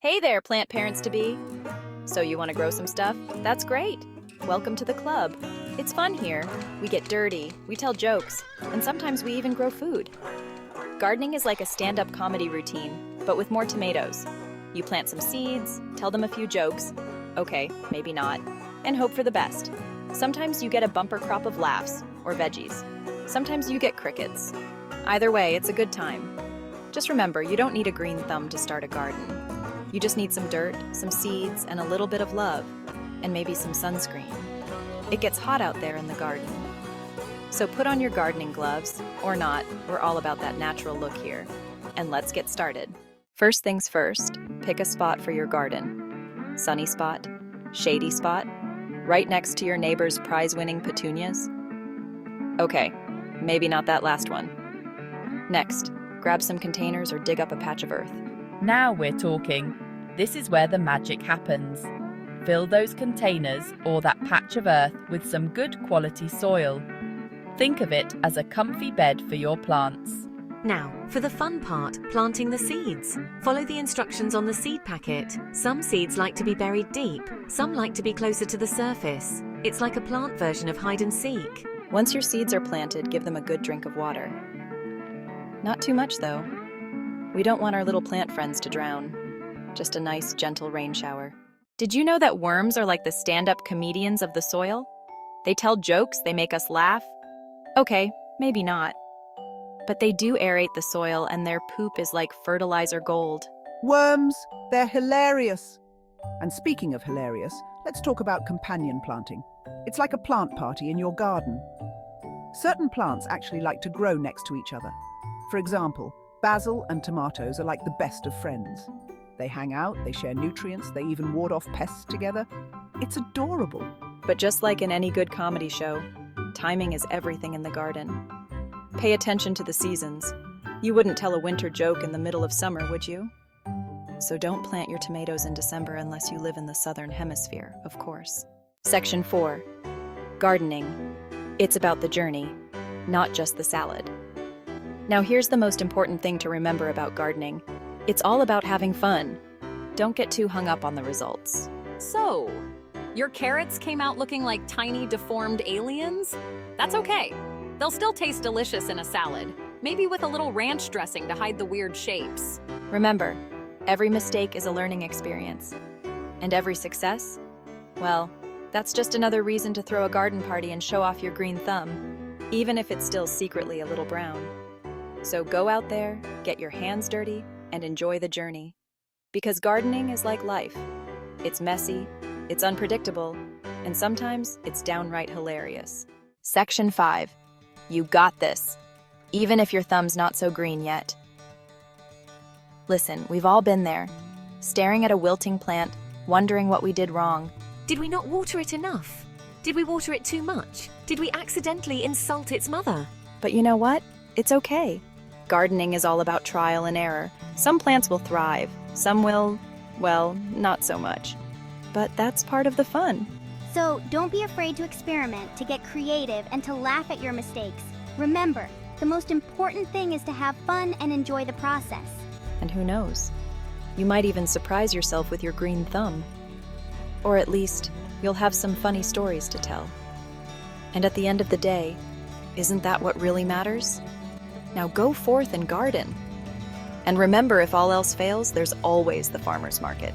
Hey there, plant parents-to-be. So you want to grow some stuff? That's great. Welcome to the club. It's fun here. We get dirty, we tell jokes, and sometimes we even grow food. Gardening is like a stand-up comedy routine, but with more tomatoes. You plant some seeds, tell them a few jokes, okay, maybe not, and hope for the best. Sometimes you get a bumper crop of laughs, or veggies. Sometimes you get crickets. Either way, it's a good time. Just remember, you don't need a green thumb to start a garden. You just need some dirt, some seeds, and a little bit of love, and maybe some sunscreen. It gets hot out there in the garden. So put on your gardening gloves, or not, we're all about that natural look here. And let's get started. First things first, pick a spot for your garden. Sunny spot, shady spot, right next to your neighbor's prize-winning petunias. Okay, maybe not that last one. Next, grab some containers or dig up a patch of earth. Now we're talking. This is where the magic happens. Fill those containers or that patch of earth with some good quality soil. Think of it as a comfy bed for your plants. Now, for the fun part, planting the seeds. Follow the instructions on the seed packet. Some seeds like to be buried deep, some like to be closer to the surface. It's like a plant version of hide and seek. Once your seeds are planted, give them a good drink of water. Not too much, though. We don't want our little plant friends to drown. Just a nice, gentle rain shower. Did you know that worms are like the stand-up comedians of the soil? They tell jokes, they make us laugh. Okay, maybe not. But they do aerate the soil, and their poop is like fertilizer gold. Worms, they're hilarious. And speaking of hilarious, let's talk about companion planting. It's like a plant party in your garden. Certain plants actually like to grow next to each other. For example, basil and tomatoes are like the best of friends. They hang out, they share nutrients, they even ward off pests together. It's adorable. But just like in any good comedy show, timing is everything in the garden. Pay attention to the seasons. You wouldn't tell a winter joke in the middle of summer, would you? So don't plant your tomatoes in December unless you live in the southern hemisphere, of course. Section 4. Gardening. It's about the journey, not just the salad. Now here's the most important thing to remember about gardening. It's all about having fun. Don't get too hung up on the results. So, your carrots came out looking like tiny, deformed aliens? That's okay. They'll still taste delicious in a salad, maybe with a little ranch dressing to hide the weird shapes. Remember, every mistake is a learning experience. And every success? Well, that's just another reason to throw a garden party and show off your green thumb, even if it's still secretly a little brown. So go out there, get your hands dirty, and enjoy the journey. Because gardening is like life. It's messy, it's unpredictable, and sometimes it's downright hilarious. Section 5. You got this, even if your thumb's not so green yet. Listen, we've all been there, staring at a wilting plant, wondering what we did wrong. Did we not water it enough? Did we water it too much? Did we accidentally insult its mother? But you know what? It's okay. Gardening is all about trial and error. Some plants will thrive, some will, well, not so much. But that's part of the fun. So don't be afraid to experiment, to get creative, and to laugh at your mistakes. Remember, the most important thing is to have fun and enjoy the process. And who knows? You might even surprise yourself with your green thumb. Or at least, you'll have some funny stories to tell. And at the end of the day, isn't that what really matters? Now go forth and garden. And remember, if all else fails, there's always the farmer's market.